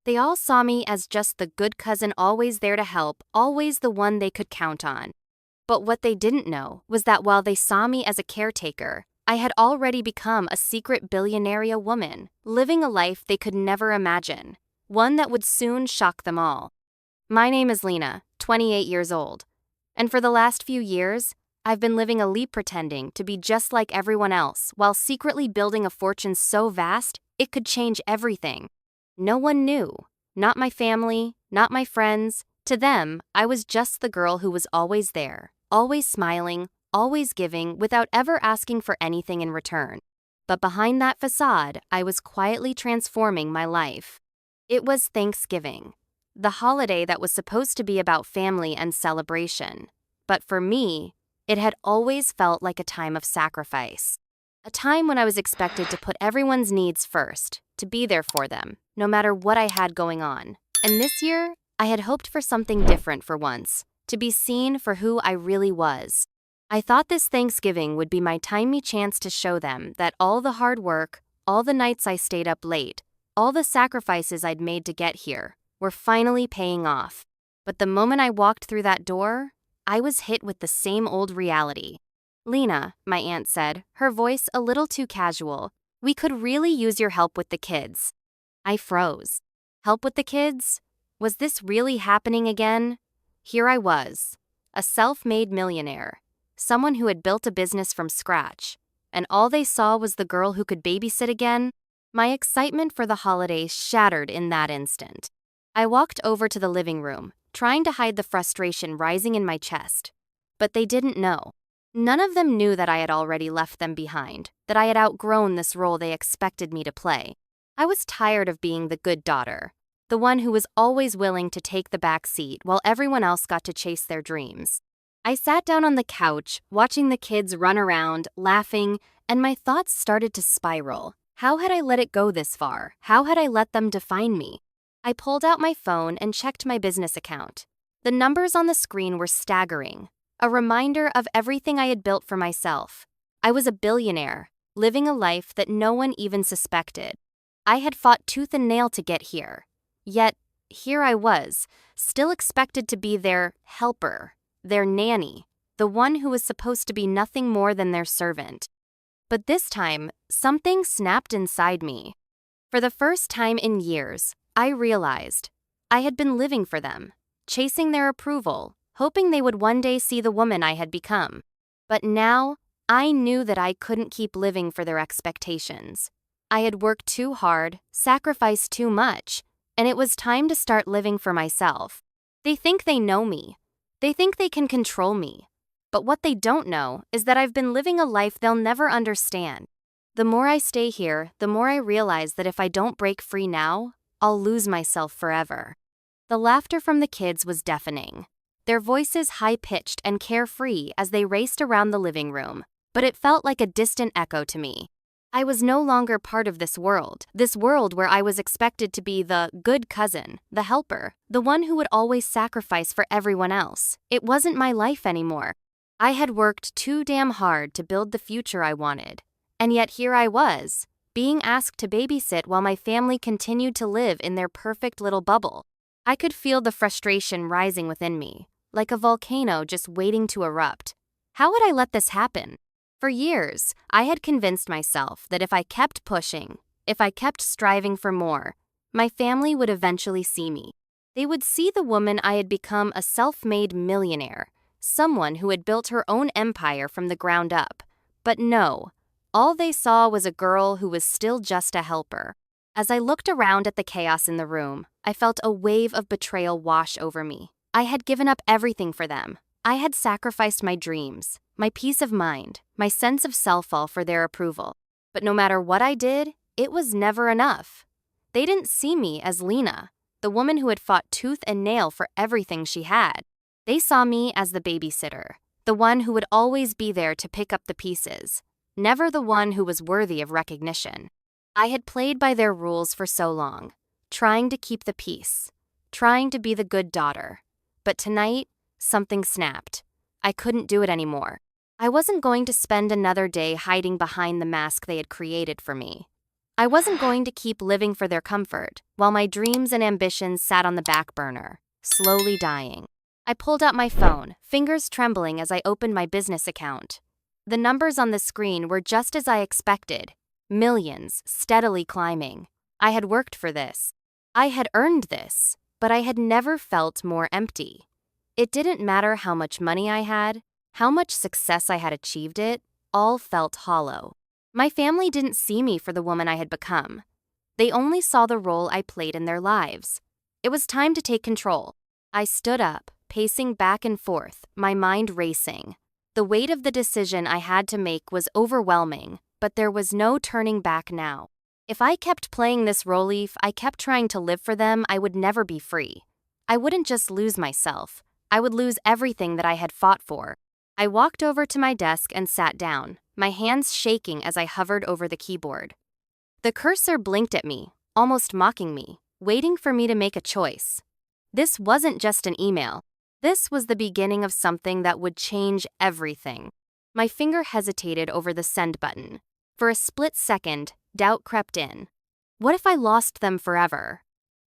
They all saw me as just the good cousin always there to help, always the one they could count on. But what they didn't know was that while they saw me as a caretaker, I had already become a secret billionaire woman, living a life they could never imagine, one that would soon shock them all. My name is Lena, 28 years old, and for the last few years, I've been living a leap pretending to be just like everyone else while secretly building a fortune so vast it could change everything. No one knew, not my family, not my friends. To them, I was just the girl who was always there, always smiling, always giving without ever asking for anything in return. But behind that facade, I was quietly transforming my life. It was Thanksgiving, the holiday that was supposed to be about family and celebration. But for me, it had always felt like a time of sacrifice. A time when I was expected to put everyone's needs first, to be there for them, no matter what I had going on. And this year, I had hoped for something different for once, to be seen for who I really was. I thought this Thanksgiving would be my timely chance to show them that all the hard work, all the nights I stayed up late, all the sacrifices I'd made to get here, were finally paying off. But the moment I walked through that door, I was hit with the same old reality. "Lena," my aunt said, her voice a little too casual, "we could really use your help with the kids." I froze. Help with the kids? Was this really happening again? Here I was, a self-made millionaire, someone who had built a business from scratch, and all they saw was the girl who could babysit again? My excitement for the holidays shattered in that instant. I walked over to the living room, trying to hide the frustration rising in my chest. But they didn't know. None of them knew that I had already left them behind, that I had outgrown this role they expected me to play. I was tired of being the good daughter, the one who was always willing to take the back seat while everyone else got to chase their dreams. I sat down on the couch, watching the kids run around, laughing, and my thoughts started to spiral. How had I let it go this far? How had I let them define me? I pulled out my phone and checked my business account. The numbers on the screen were staggering, a reminder of everything I had built for myself. I was a billionaire, living a life that no one even suspected. I had fought tooth and nail to get here. Yet, here I was, still expected to be their helper, their nanny, the one who was supposed to be nothing more than their servant. But this time, something snapped inside me. For the first time in years, I realized I had been living for them, chasing their approval, hoping they would one day see the woman I had become. But now, I knew that I couldn't keep living for their expectations. I had worked too hard, sacrificed too much, and it was time to start living for myself. They think they know me. They think they can control me. But what they don't know is that I've been living a life they'll never understand. The more I stay here, the more I realize that if I don't break free now, I'll lose myself forever. The laughter from the kids was deafening, their voices high-pitched and carefree as they raced around the living room, but it felt like a distant echo to me. I was no longer part of this world where I was expected to be the good cousin, the helper, the one who would always sacrifice for everyone else. It wasn't my life anymore. I had worked too damn hard to build the future I wanted, and yet here I was, being asked to babysit while my family continued to live in their perfect little bubble. I could feel the frustration rising within me, like a volcano just waiting to erupt. How had I let this happen? For years, I had convinced myself that if I kept pushing, if I kept striving for more, my family would eventually see me. They would see the woman I had become, a self-made millionaire, someone who had built her own empire from the ground up. But no, all they saw was a girl who was still just a helper. As I looked around at the chaos in the room, I felt a wave of betrayal wash over me. I had given up everything for them. I had sacrificed my dreams, my peace of mind, my sense of self all for their approval. But no matter what I did, it was never enough. They didn't see me as Lena, the woman who had fought tooth and nail for everything she had. They saw me as the babysitter, the one who would always be there to pick up the pieces, never the one who was worthy of recognition. I had played by their rules for so long, trying to keep the peace, trying to be the good daughter. But tonight, something snapped. I couldn't do it anymore. I wasn't going to spend another day hiding behind the mask they had created for me. I wasn't going to keep living for their comfort, while my dreams and ambitions sat on the back burner, slowly dying. I pulled out my phone, fingers trembling as I opened my business account. The numbers on the screen were just as I expected. Millions, steadily climbing. I had worked for this. I had earned this, but I had never felt more empty. It didn't matter how much money I had, how much success I had achieved, it all felt hollow. My family didn't see me for the woman I had become. They only saw the role I played in their lives. It was time to take control. I stood up, pacing back and forth, my mind racing. The weight of the decision I had to make was overwhelming, but there was no turning back now. If I kept playing this role, if I kept trying to live for them, I would never be free. I wouldn't just lose myself. I would lose everything that I had fought for. I walked over to my desk and sat down, my hands shaking as I hovered over the keyboard. The cursor blinked at me, almost mocking me, waiting for me to make a choice. This wasn't just an email. This was the beginning of something that would change everything. My finger hesitated over the send button. For a split second, doubt crept in. What if I lost them forever?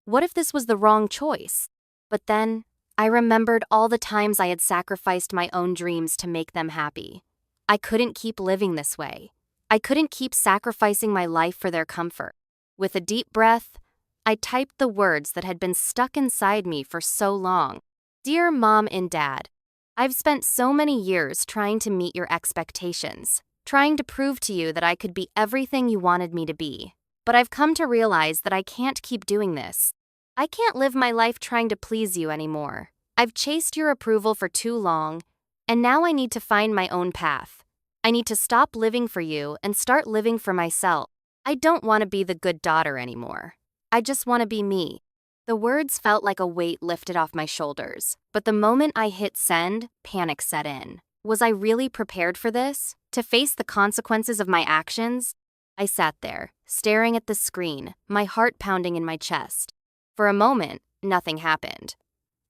What if this was the wrong choice? But then, I remembered all the times I had sacrificed my own dreams to make them happy. I couldn't keep living this way. I couldn't keep sacrificing my life for their comfort. With a deep breath, I typed the words that had been stuck inside me for so long. Dear Mom and Dad, I've spent so many years trying to meet your expectations, trying to prove to you that I could be everything you wanted me to be. But I've come to realize that I can't keep doing this. I can't live my life trying to please you anymore. I've chased your approval for too long, and now I need to find my own path. I need to stop living for you and start living for myself. I don't want to be the good daughter anymore. I just want to be me. The words felt like a weight lifted off my shoulders, but the moment I hit send, panic set in. Was I really prepared for this? To face the consequences of my actions? I sat there, staring at the screen, my heart pounding in my chest. For a moment, nothing happened.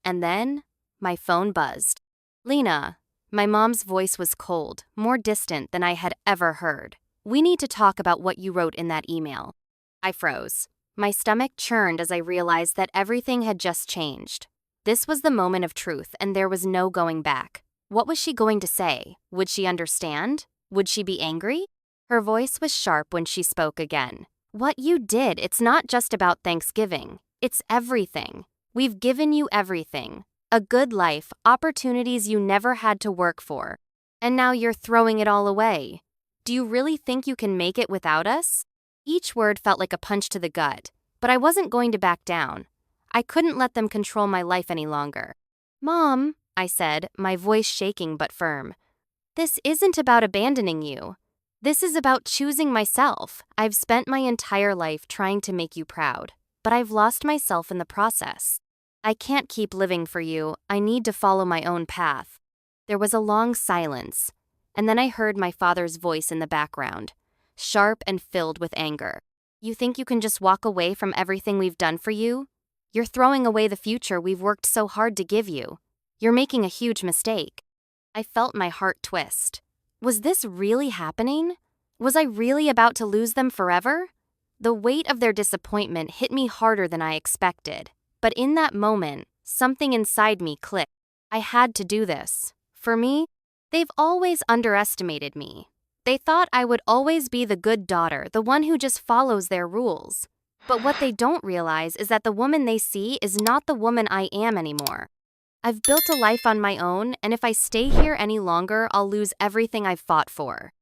And then, my phone buzzed. Lena. My mom's voice was cold, more distant than I had ever heard. We need to talk about what you wrote in that email. I froze. My stomach churned as I realized that everything had just changed. This was the moment of truth, and there was no going back. What was she going to say? Would she understand? Would she be angry? Her voice was sharp when she spoke again. What you did, it's not just about Thanksgiving. It's everything. We've given you everything. A good life, opportunities you never had to work for. And now you're throwing it all away. Do you really think you can make it without us? Each word felt like a punch to the gut, but I wasn't going to back down. I couldn't let them control my life any longer. Mom, I said, my voice shaking but firm. This isn't about abandoning you. This is about choosing myself. I've spent my entire life trying to make you proud, but I've lost myself in the process. I can't keep living for you. I need to follow my own path. There was a long silence, and then I heard my father's voice in the background, sharp and filled with anger. You think you can just walk away from everything we've done for you? You're throwing away the future we've worked so hard to give you. You're making a huge mistake. I felt my heart twist. Was this really happening? Was I really about to lose them forever? The weight of their disappointment hit me harder than I expected. But in that moment, something inside me clicked. I had to do this. For me, they've always underestimated me. They thought I would always be the good daughter, the one who just follows their rules. But what they don't realize is that the woman they see is not the woman I am anymore. I've built a life on my own, and if I stay here any longer, I'll lose everything I've fought for.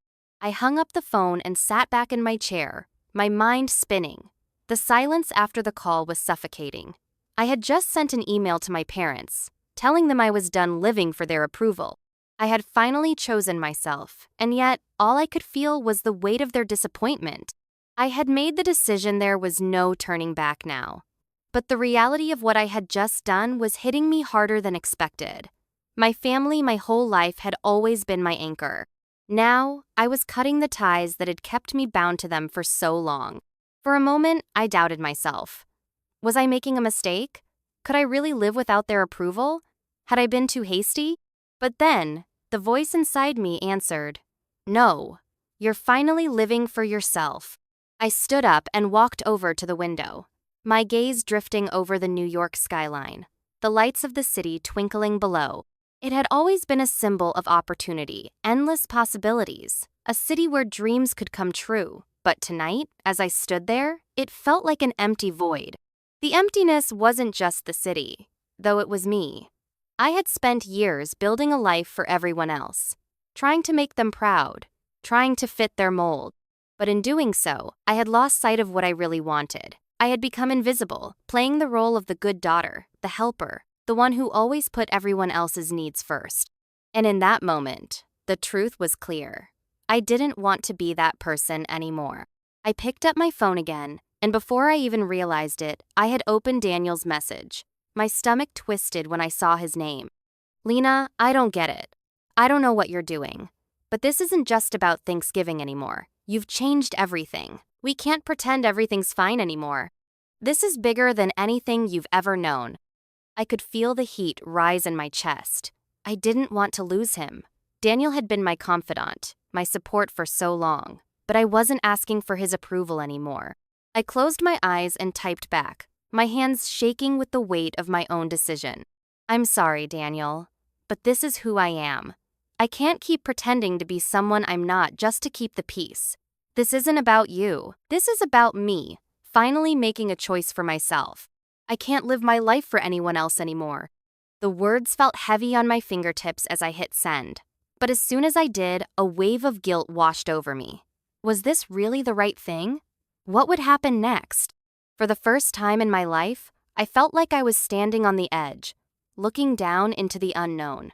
I hung up the phone and sat back in my chair, my mind spinning. The silence after the call was suffocating. I had just sent an email to my parents, telling them I was done living for their approval. I had finally chosen myself, and yet all I could feel was the weight of their disappointment. I had made the decision, there was no turning back now. But the reality of what I had just done was hitting me harder than expected. My family, my whole life, had always been my anchor. Now, I was cutting the ties that had kept me bound to them for so long. For a moment, I doubted myself. Was I making a mistake? Could I really live without their approval? Had I been too hasty? But then, the voice inside me answered, No, you're finally living for yourself. I stood up and walked over to the window, my gaze drifting over the New York skyline, the lights of the city twinkling below. It had always been a symbol of opportunity, endless possibilities, a city where dreams could come true. But tonight, as I stood there, it felt like an empty void. The emptiness wasn't just the city, though it was me. I had spent years building a life for everyone else, trying to make them proud, trying to fit their mold. But in doing so, I had lost sight of what I really wanted. I had become invisible, playing the role of the good daughter, the helper, the one who always put everyone else's needs first. And in that moment, the truth was clear. I didn't want to be that person anymore. I picked up my phone again, and before I even realized it, I had opened Daniel's message. My stomach twisted when I saw his name. Lena, I don't get it. I don't know what you're doing. But this isn't just about Thanksgiving anymore. You've changed everything. We can't pretend everything's fine anymore. This is bigger than anything you've ever known. I could feel the heat rise in my chest. I didn't want to lose him. Daniel had been my confidant, my support for so long, but I wasn't asking for his approval anymore. I closed my eyes and typed back, my hands shaking with the weight of my own decision. I'm sorry, Daniel, but this is who I am. I can't keep pretending to be someone I'm not just to keep the peace. This isn't about you. This is about me, finally making a choice for myself. I can't live my life for anyone else anymore. The words felt heavy on my fingertips as I hit send. But as soon as I did, a wave of guilt washed over me. Was this really the right thing? What would happen next? For the first time in my life, I felt like I was standing on the edge, looking down into the unknown.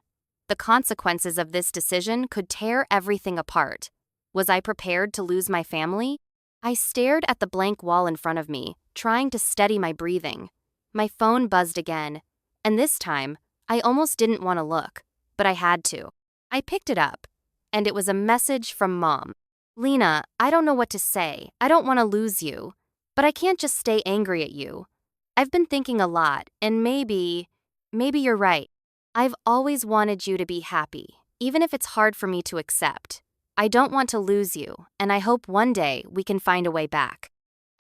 The consequences of this decision could tear everything apart. Was I prepared to lose my family? I stared at the blank wall in front of me, trying to steady my breathing. My phone buzzed again, and this time, I almost didn't want to look, but I had to. I picked it up, and it was a message from Mom. Lena, I don't know what to say. I don't want to lose you, but I can't just stay angry at you. I've been thinking a lot, and maybe you're right. I've always wanted you to be happy, even if it's hard for me to accept. I don't want to lose you, and I hope one day we can find a way back.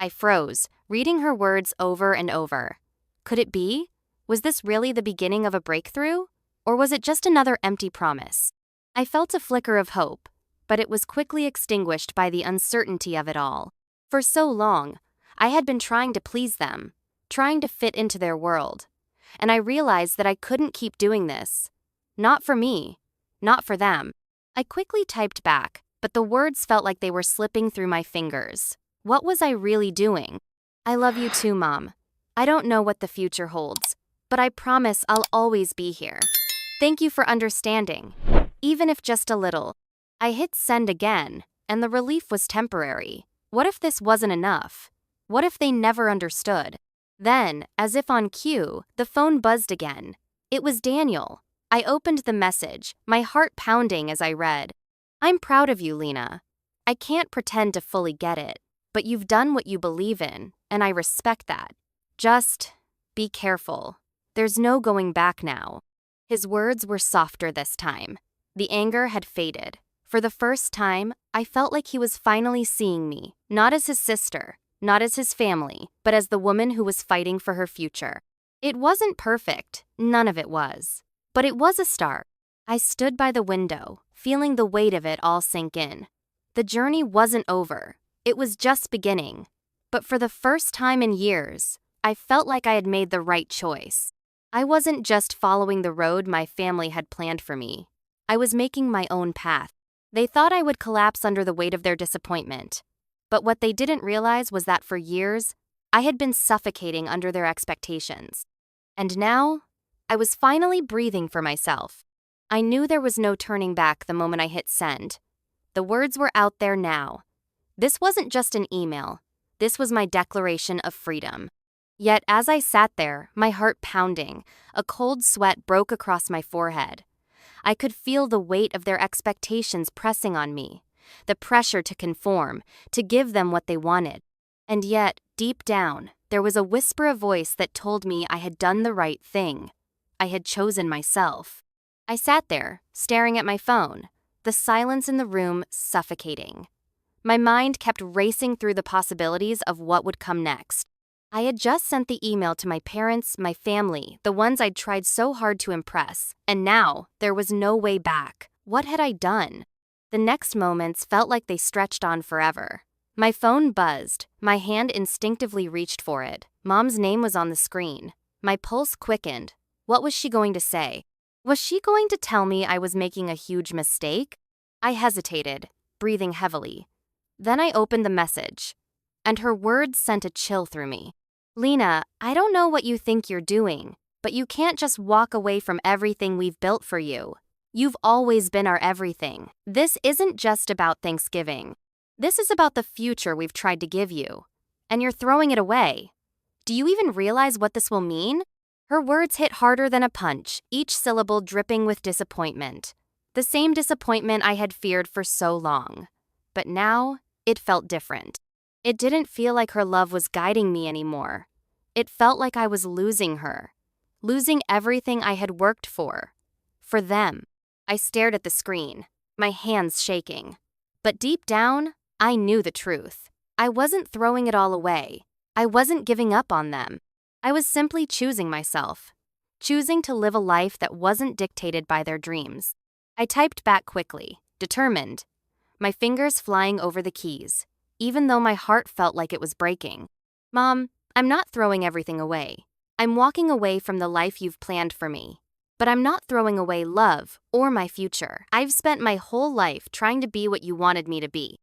I froze, reading her words over and over. Could it be? Was this really the beginning of a breakthrough? Or was it just another empty promise? I felt a flicker of hope, but it was quickly extinguished by the uncertainty of it all. For so long, I had been trying to please them, trying to fit into their world. And I realized that I couldn't keep doing this. Not for me, not for them. I quickly typed back, but the words felt like they were slipping through my fingers. What was I really doing? I love you too, Mom. I don't know what the future holds, but I promise I'll always be here. Thank you for understanding, even if just a little. I hit send again, and the relief was temporary. What if this wasn't enough? What if they never understood? Then, as if on cue, the phone buzzed again. It was Daniel. I opened the message, my heart pounding as I read. I'm proud of you, Lena. I can't pretend to fully get it, but you've done what you believe in, and I respect that. Just be careful. There's no going back now. His words were softer this time. The anger had faded. For the first time, I felt like he was finally seeing me, not as his sister, not as his family, but as the woman who was fighting for her future. It wasn't perfect, none of it was. But it was a start. I stood by the window, feeling the weight of it all sink in. The journey wasn't over. It was just beginning. But for the first time in years, I felt like I had made the right choice. I wasn't just following the road my family had planned for me. I was making my own path. They thought I would collapse under the weight of their disappointment. But what they didn't realize was that for years, I had been suffocating under their expectations. And now, I was finally breathing for myself. I knew there was no turning back the moment I hit send. The words were out there now. This wasn't just an email. This was my declaration of freedom. Yet as I sat there, my heart pounding, a cold sweat broke across my forehead. I could feel the weight of their expectations pressing on me, the pressure to conform, to give them what they wanted. And yet, deep down, there was a whisper of voice that told me I had done the right thing. I had chosen myself. I sat there, staring at my phone, the silence in the room suffocating. My mind kept racing through the possibilities of what would come next. I had just sent the email to my parents, my family, the ones I'd tried so hard to impress, and now there was no way back. What had I done? The next moments felt like they stretched on forever. My phone buzzed. My hand instinctively reached for it. Mom's name was on the screen. My pulse quickened. What was she going to say? Was she going to tell me I was making a huge mistake? I hesitated, breathing heavily. Then I opened the message, and her words sent a chill through me. Lena, I don't know what you think you're doing, but you can't just walk away from everything we've built for you. You've always been our everything. This isn't just about Thanksgiving. This is about the future we've tried to give you. And you're throwing it away. Do you even realize what this will mean? Her words hit harder than a punch, each syllable dripping with disappointment. The same disappointment I had feared for so long. But now, it felt different. It didn't feel like her love was guiding me anymore. It felt like I was losing her. Losing everything I had worked for. For them. I stared at the screen, my hands shaking. But deep down, I knew the truth. I wasn't throwing it all away. I wasn't giving up on them. I was simply choosing myself. Choosing to live a life that wasn't dictated by their dreams. I typed back quickly, determined. My fingers flying over the keys, even though my heart felt like it was breaking. Mom, I'm not throwing everything away. I'm walking away from the life you've planned for me. But I'm not throwing away love or my future. I've spent my whole life trying to be what you wanted me to be.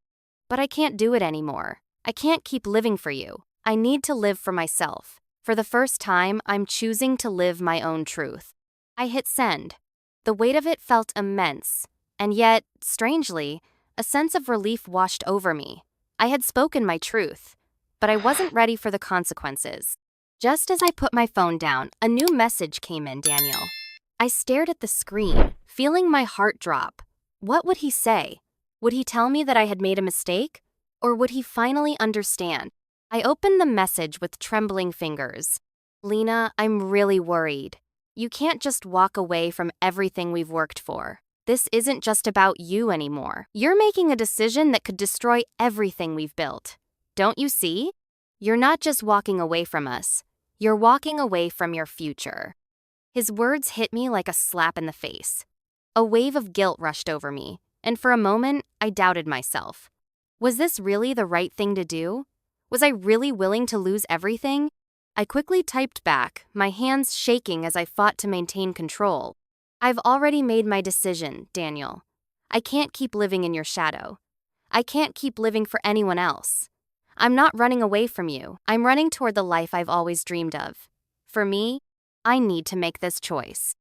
But I can't do it anymore. I can't keep living for you. I need to live for myself. For the first time, I'm choosing to live my own truth. I hit send. The weight of it felt immense. And yet, strangely, a sense of relief washed over me. I had spoken my truth, but I wasn't ready for the consequences. Just as I put my phone down, a new message came in, Daniel. I stared at the screen, feeling my heart drop. What would he say? Would he tell me that I had made a mistake? Or would he finally understand? I opened the message with trembling fingers. Lena, I'm really worried. You can't just walk away from everything we've worked for. This isn't just about you anymore. You're making a decision that could destroy everything we've built. Don't you see? You're not just walking away from us. You're walking away from your future. His words hit me like a slap in the face. A wave of guilt rushed over me, and for a moment, I doubted myself. Was this really the right thing to do? Was I really willing to lose everything? I quickly typed back, my hands shaking as I fought to maintain control. I've already made my decision, Daniel. I can't keep living in your shadow. I can't keep living for anyone else. I'm not running away from you. I'm running toward the life I've always dreamed of. For me, I need to make this choice.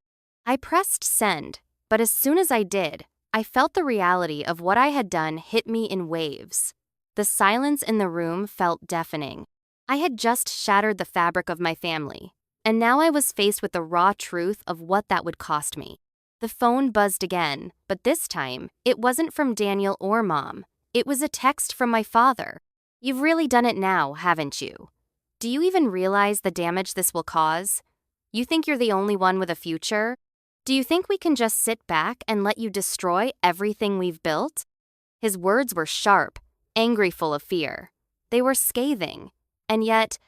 I pressed send, but as soon as I did, I felt the reality of what I had done hit me in waves. The silence in the room felt deafening. I had just shattered the fabric of my family, and now I was faced with the raw truth of what that would cost me. The phone buzzed again, but this time, it wasn't from Daniel or Mom. It was a text from my father. You've really done it now, haven't you? Do you even realize the damage this will cause? You think you're the only one with a future? Do you think we can just sit back and let you destroy everything we've built? His words were sharp, angry, full of fear. They were scathing. And yet,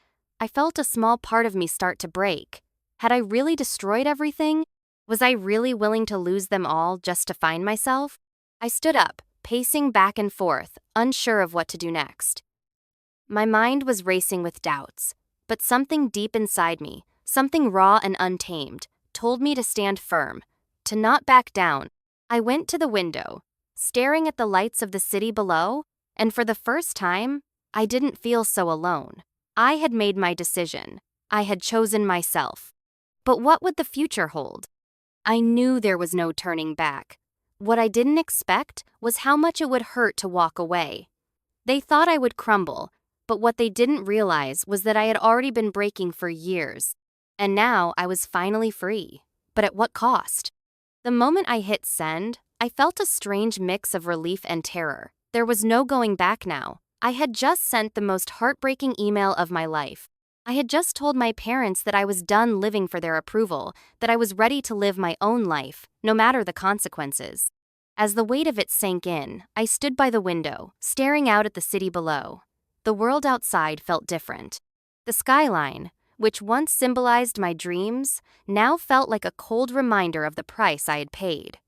I felt a small part of me start to break. Had I really destroyed everything? Was I really willing to lose them all just to find myself? I stood up, pacing back and forth, unsure of what to do next. My mind was racing with doubts, but something deep inside me, something raw and untamed, told me to stand firm, to not back down. I went to the window, staring at the lights of the city below, and for the first time, I didn't feel so alone. I had made my decision. I had chosen myself. But what would the future hold? I knew there was no turning back. What I didn't expect was how much it would hurt to walk away. They thought I would crumble, but what they didn't realize was that I had already been breaking for years. And now I was finally free. But at what cost? The moment I hit send, I felt a strange mix of relief and terror. There was no going back now. I had just sent the most heartbreaking email of my life. I had just told my parents that I was done living for their approval, that I was ready to live my own life, no matter the consequences. As the weight of it sank in, I stood by the window, staring out at the city below. The world outside felt different. The skyline, which once symbolized my dreams, now felt like a cold reminder of the price I had paid.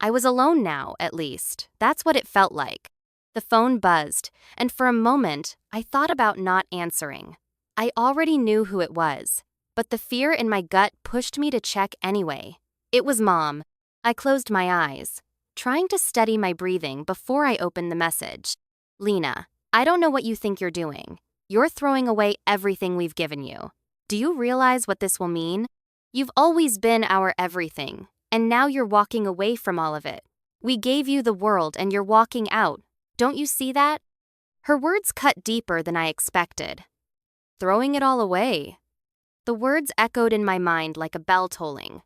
I was alone now, at least. That's what it felt like. The phone buzzed, and for a moment, I thought about not answering. I already knew who it was, but the fear in my gut pushed me to check anyway. It was Mom. I closed my eyes, trying to steady my breathing before I opened the message. Lena, I don't know what you think you're doing. You're throwing away everything we've given you. Do you realize what this will mean? You've always been our everything, and now you're walking away from all of it. We gave you the world and you're walking out. Don't you see that? Her words cut deeper than I expected. Throwing it all away. The words echoed in my mind like a bell tolling.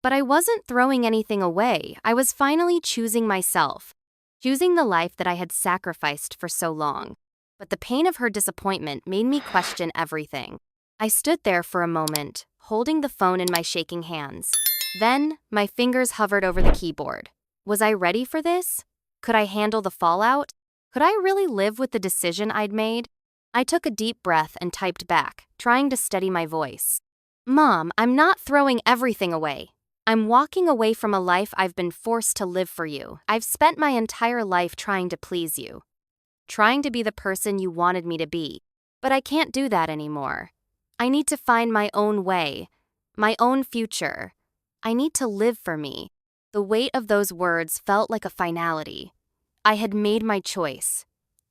But I wasn't throwing anything away. I was finally choosing myself, choosing the life that I had sacrificed for so long. But the pain of her disappointment made me question everything. I stood there for a moment, holding the phone in my shaking hands. Then, my fingers hovered over the keyboard. Was I ready for this? Could I handle the fallout? Could I really live with the decision I'd made? I took a deep breath and typed back, trying to steady my voice. Mom, I'm not throwing everything away. I'm walking away from a life I've been forced to live for you. I've spent my entire life trying to please you, trying to be the person you wanted me to be. But I can't do that anymore. I need to find my own way, my own future. I need to live for me. The weight of those words felt like a finality. I had made my choice.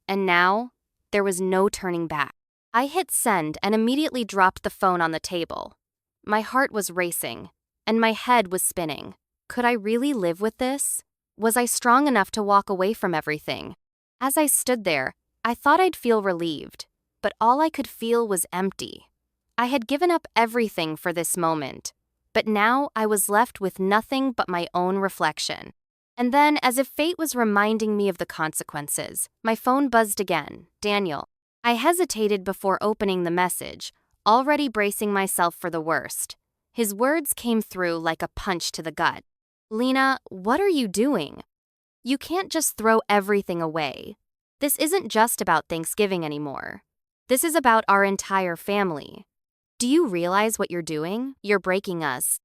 And now, there was no turning back. I hit send and immediately dropped the phone on the table. My heart was racing, and my head was spinning. Could I really live with this? Was I strong enough to walk away from everything? As I stood there, I thought I'd feel relieved, but all I could feel was empty. I had given up everything for this moment, but now I was left with nothing but my own reflection. And then, as if fate was reminding me of the consequences, my phone buzzed again. Daniel. I hesitated before opening the message, already bracing myself for the worst. His words came through like a punch to the gut. Lena, what are you doing? You can't just throw everything away. This isn't just about Thanksgiving anymore. This is about our entire family. Do you realize what you're doing? You're breaking us.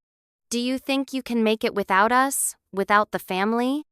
Do you think you can make it without us? Without the family?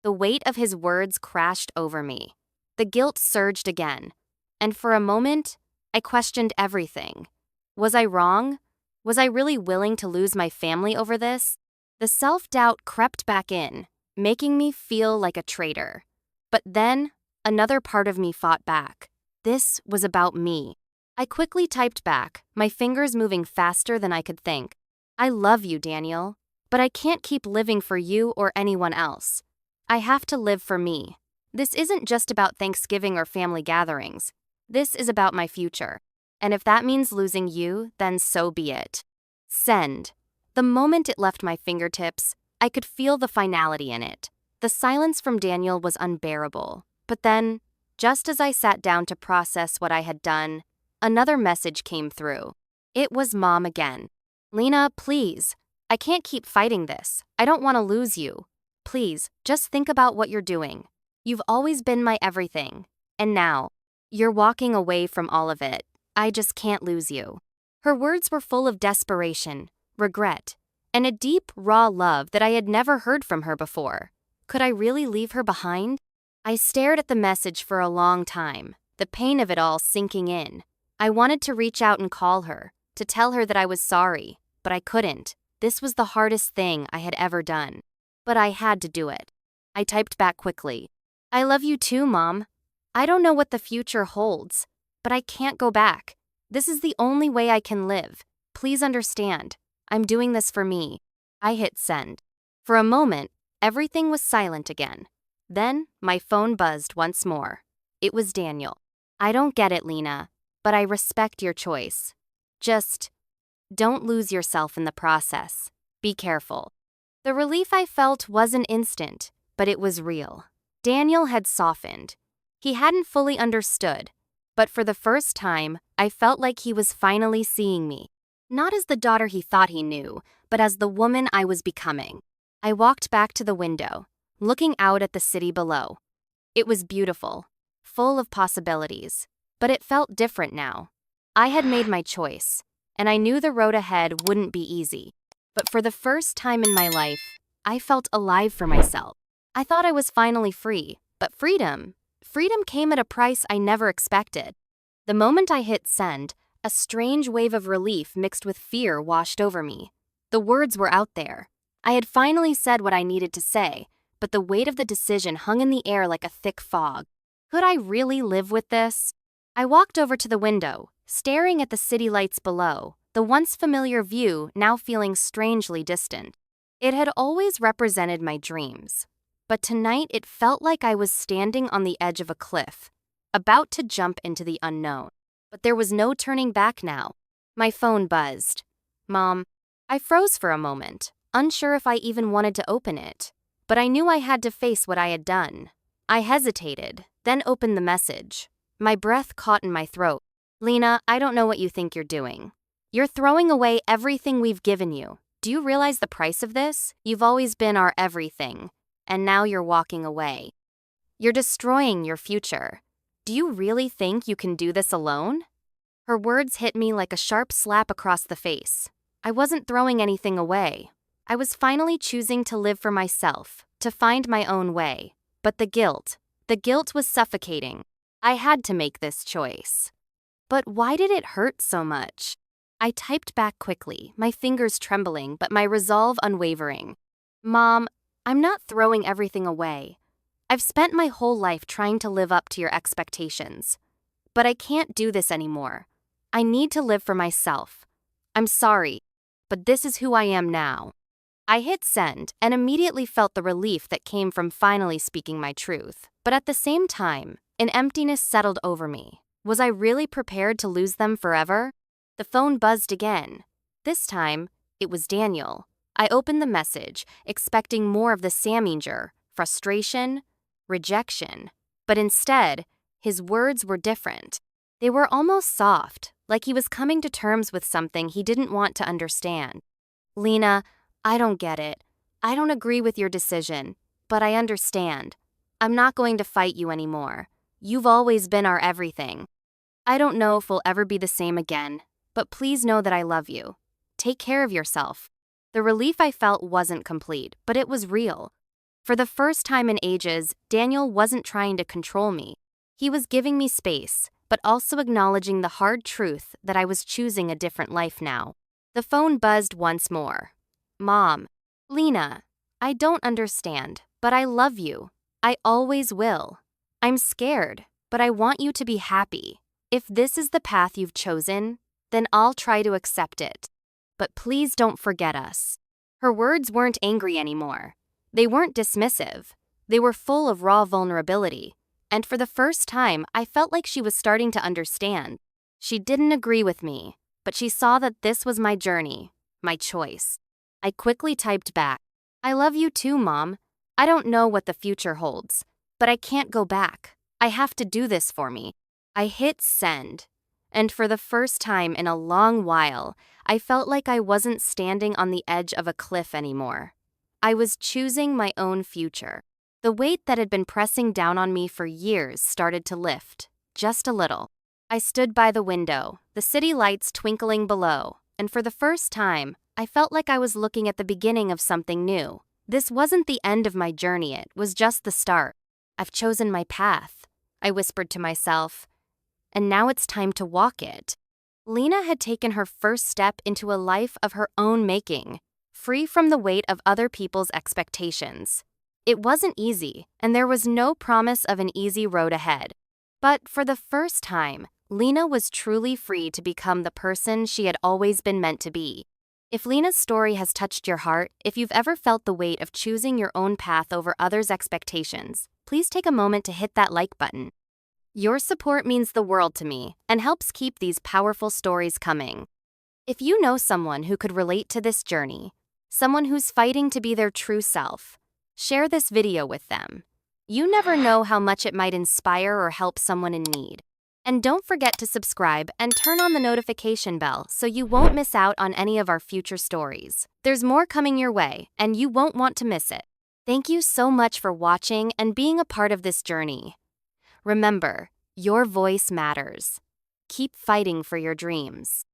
The weight of his words crashed over me. The guilt surged again. And for a moment, I questioned everything. Was I wrong? Was I really willing to lose my family over this? The self-doubt crept back in, making me feel like a traitor. But then, another part of me fought back. This was about me. I quickly typed back, my fingers moving faster than I could think. I love you, Daniel, but I can't keep living for you or anyone else. I have to live for me. This isn't just about Thanksgiving or family gatherings. This is about my future. And if that means losing you, then so be it. Send. The moment it left my fingertips, I could feel the finality in it. The silence from Daniel was unbearable. But then, just as I sat down to process what I had done, another message came through. It was Mom again. Lena, please. I can't keep fighting this. I don't want to lose you. Please, just think about what you're doing. You've always been my everything. And now, you're walking away from all of it. I just can't lose you. Her words were full of desperation, regret, and a deep, raw love that I had never heard from her before. Could I really leave her behind? I stared at the message for a long time, the pain of it all sinking in. I wanted to reach out and call her, to tell her that I was sorry, but I couldn't. This was the hardest thing I had ever done. But I had to do it. I typed back quickly. I love you too, Mom. I don't know what the future holds, but I can't go back. This is the only way I can live. Please understand. I'm doing this for me. I hit send. For a moment, everything was silent again. Then, my phone buzzed once more. It was Daniel. I don't get it, Lena, but I respect your choice. Just don't lose yourself in the process. Be careful. The relief I felt wasn't instant, but it was real. Daniel had softened. He hadn't fully understood, but for the first time, I felt like he was finally seeing me. Not as the daughter he thought he knew, but as the woman I was becoming. I walked back to the window, looking out at the city below. It was beautiful, full of possibilities, but it felt different now. I had made my choice, and I knew the road ahead wouldn't be easy. But for the first time in my life, I felt alive for myself. I thought I was finally free, but freedom came at a price I never expected. The moment I hit send, a strange wave of relief mixed with fear washed over me. The words were out there. I had finally said what I needed to say, but the weight of the decision hung in the air like a thick fog. Could I really live with this? I walked over to the window, staring at the city lights below, the once familiar view now feeling strangely distant. It had always represented my dreams, but tonight it felt like I was standing on the edge of a cliff, about to jump into the unknown. But there was no turning back now. My phone buzzed. Mom. I froze for a moment, unsure if I even wanted to open it. But I knew I had to face what I had done. I hesitated, then opened the message. My breath caught in my throat. Lena, I don't know what you think you're doing. You're throwing away everything we've given you. Do you realize the price of this? You've always been our everything, and now you're walking away. You're destroying your future. Do you really think you can do this alone? Her words hit me like a sharp slap across the face. I wasn't throwing anything away. I was finally choosing to live for myself, to find my own way. But the guilt was suffocating. I had to make this choice. But why did it hurt so much? I typed back quickly, my fingers trembling, but my resolve unwavering. Mom, I'm not throwing everything away. I've spent my whole life trying to live up to your expectations. But I can't do this anymore. I need to live for myself. I'm sorry, but this is who I am now. I hit send and immediately felt the relief that came from finally speaking my truth. But at the same time, an emptiness settled over me. Was I really prepared to lose them forever? The phone buzzed again. This time, it was Daniel. I opened the message, expecting more of the saminger, frustration, rejection. But instead, his words were different. They were almost soft, like he was coming to terms with something he didn't want to understand. Lena, I don't get it. I don't agree with your decision, but I understand. I'm not going to fight you anymore. You've always been our everything. I don't know if we'll ever be the same again, but please know that I love you. Take care of yourself. The relief I felt wasn't complete, but it was real. For the first time in ages, Daniel wasn't trying to control me. He was giving me space, but also acknowledging the hard truth that I was choosing a different life now. The phone buzzed once more. Mom, Lena, I don't understand, but I love you. I always will. I'm scared, but I want you to be happy. If this is the path you've chosen, then I'll try to accept it. But please don't forget us. Her words weren't angry anymore. They weren't dismissive. They were full of raw vulnerability. And for the first time, I felt like she was starting to understand. She didn't agree with me, but she saw that this was my journey, my choice. I quickly typed back, I love you too, Mom. I don't know what the future holds, but I can't go back. I have to do this for me. I hit send, and for the first time in a long while, I felt like I wasn't standing on the edge of a cliff anymore. I was choosing my own future. The weight that had been pressing down on me for years started to lift, just a little. I stood by the window, the city lights twinkling below, and for the first time, I felt like I was looking at the beginning of something new. This wasn't the end of my journey, it was just the start. I've chosen my path, I whispered to myself, and now it's time to walk it. Lena had taken her first step into a life of her own making, free from the weight of other people's expectations. It wasn't easy, and there was no promise of an easy road ahead. But for the first time, Lena was truly free to become the person she had always been meant to be. If Lena's story has touched your heart, if you've ever felt the weight of choosing your own path over others' expectations, please take a moment to hit that like button. Your support means the world to me and helps keep these powerful stories coming. If you know someone who could relate to this journey, someone who's fighting to be their true self, share this video with them. You never know how much it might inspire or help someone in need. And don't forget to subscribe and turn on the notification bell so you won't miss out on any of our future stories. There's more coming your way, and you won't want to miss it. Thank you so much for watching and being a part of this journey. Remember, your voice matters. Keep fighting for your dreams.